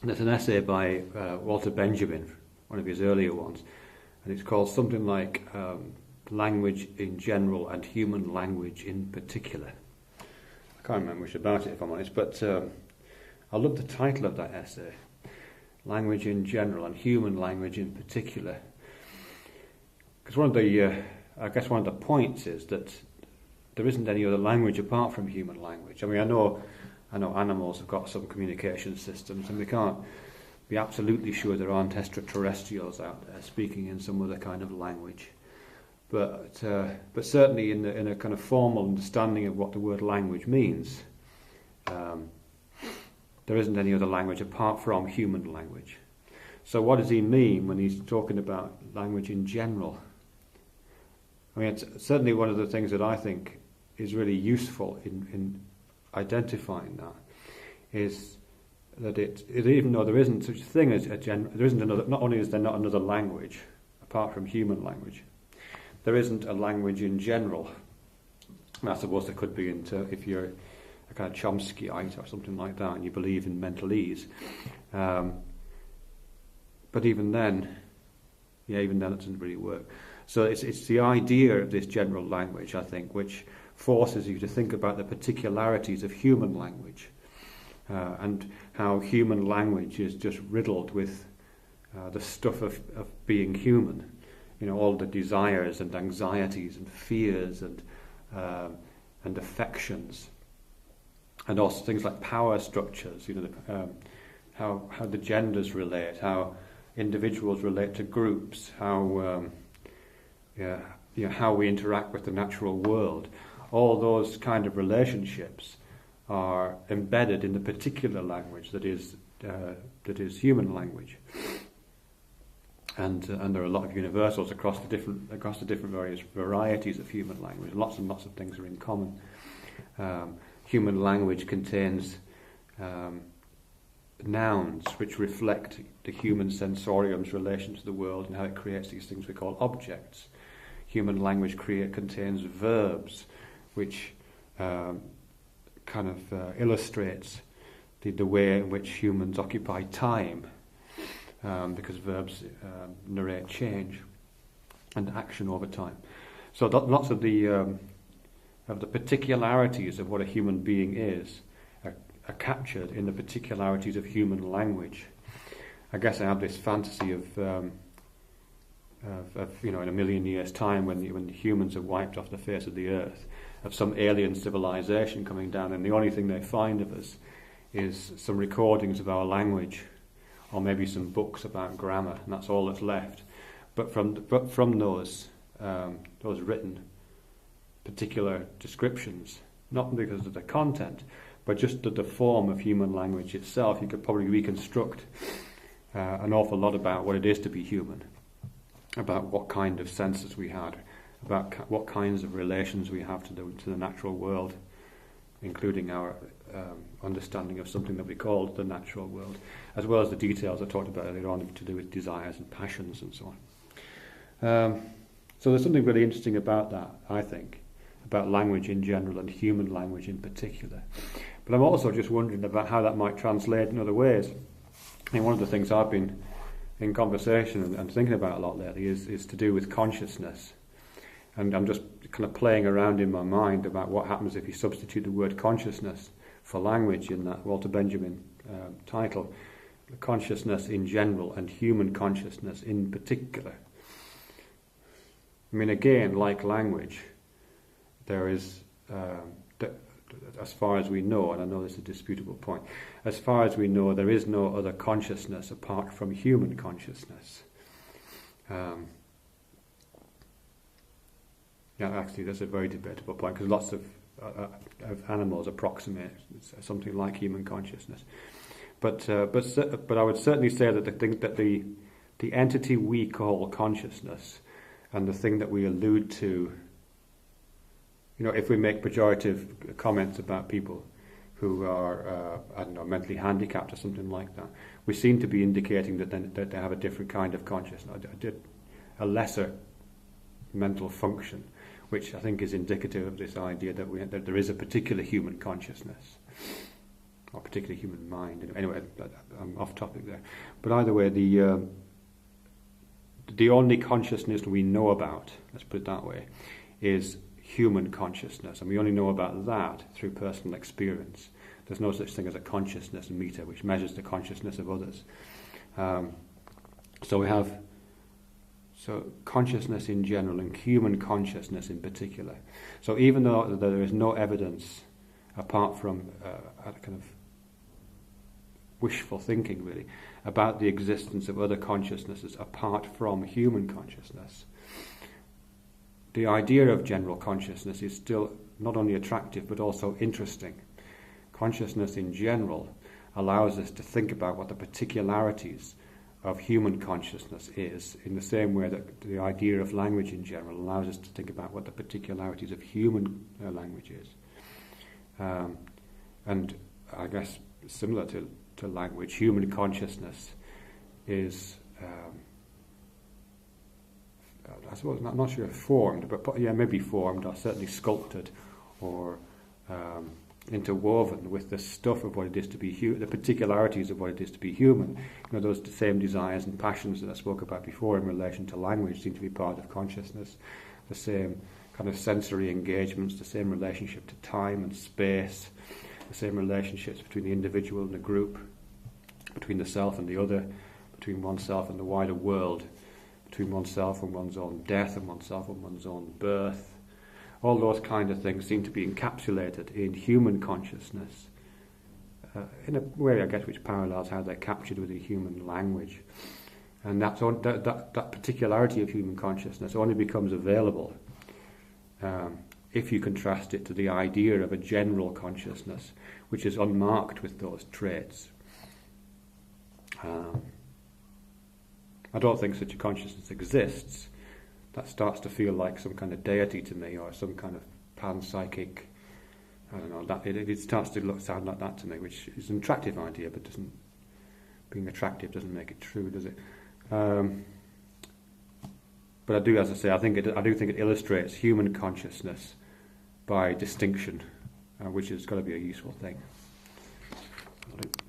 There's an essay by Walter Benjamin, one of his earlier ones, and it's called something like Language in General and Human Language in Particular. I can't remember much about it, if I'm honest, but I love the title of that essay, Language in General and Human Language in Particular. Because one of the points is that there isn't any other language apart from human language. I mean, I know animals have got some communication systems, and we can't be absolutely sure there aren't extraterrestrials out there speaking in some other kind of language. But certainly in a kind of formal understanding of what the word language means, there isn't any other language apart from human language. So what does he mean when he's talking about language in general? I mean, it's certainly one of the things that I think is really useful in identifying that is that even though there isn't such a thing as there isn't another. Not only is there not another language apart from human language, there isn't a language in general. And I suppose there could be if you're a kind of Chomskyite or something like that, and you believe in mental ease. But even then it doesn't really work. So it's the idea of this general language, I think, which forces you to think about the particularities of human language and how human language is just riddled with the stuff of being human. You know, all the desires and anxieties and fears and affections, and also things like power structures. You know, how the genders relate, how individuals relate to groups, how we interact with the natural world. All those kind of relationships are embedded in the particular language that is human language. And there are a lot of universals across the different various varieties of human language. Lots and lots of things are in common. Human language contains nouns which reflect the human sensorium's relation to the world and how it creates these things we call objects. Human language contains verbs which illustrates the way in which humans occupy time. Because verbs narrate change and action over time. So lots of the particularities of what a human being is are captured in the particularities of human language. I guess I have this fantasy of in a million years' time when the humans are wiped off the face of the earth, of some alien civilization coming down, and the only thing they find of us is some recordings of our language, or maybe some books about grammar, and that's all that's left. But from those written particular descriptions, not because of the content, but just the form of human language itself, you could probably reconstruct an awful lot about what it is to be human, about what kind of senses we had, about what kinds of relations we have to the natural world, including our understanding of something that we call the natural world, as well as the details I talked about earlier on to do with desires and passions and so on. So there's something really interesting about that, I think, about language in general and human language in particular. But I'm also just wondering about how that might translate in other ways. I mean, one of the things I've been in conversation and thinking about a lot lately is to do with consciousness. And I'm just kind of playing around in my mind about what happens if you substitute the word consciousness for language in that Walter Benjamin title, consciousness in general and human consciousness in particular. I mean, again, like language, there is, as far as we know, and I know this is a disputable point, as far as we know, there is no other consciousness apart from human consciousness. Yeah, actually, that's a very debatable point, because lots of animals approximate something like human consciousness. But I would certainly say that the entity we call consciousness and the thing that we allude to, if we make pejorative comments about people who are, mentally handicapped or something like that, we seem to be indicating that they have a different kind of consciousness, a lesser mental function, which I think is indicative of this idea that there is a particular human consciousness. or particularly human mind. Anyway, I'm off topic there. But either way, the only consciousness we know about, let's put it that way, is human consciousness, and we only know about that through personal experience. There's no such thing as a consciousness meter which measures the consciousness of others. So we have consciousness in general and human consciousness in particular. So even though there is no evidence apart from a kind of wishful thinking really about the existence of other consciousnesses apart from human consciousness, the idea of general consciousness is still not only attractive but also interesting. Consciousness in general allows us to think about what the particularities of human consciousness is, in the same way that the idea of language in general allows us to think about what the particularities of human language is. And I guess similar to language, human consciousness is, I suppose, I'm not sure formed, but maybe formed or certainly sculpted or interwoven with the stuff of what it is to be the particularities of what it is to be human. Those same desires and passions that I spoke about before in relation to language seem to be part of consciousness. The same kind of sensory engagements, the same relationship to time and space, the same relationships between the individual and the group, between the self and the other, between oneself and the wider world, between oneself and one's own death and oneself and one's own birth. All those kind of things seem to be encapsulated in human consciousness in a way, I guess, which parallels how they're captured within human language. And that particularity of human consciousness only becomes available if you contrast it to the idea of a general consciousness, which is unmarked with those traits. I don't think such a consciousness exists. That starts to feel like some kind of deity to me, or some kind of panpsychic, I don't know, that it starts to sound like that to me, which is an attractive idea, but being attractive doesn't make it true, does it? But I do, as I say, I do think it illustrates human consciousness by distinction, which has got to be a useful thing.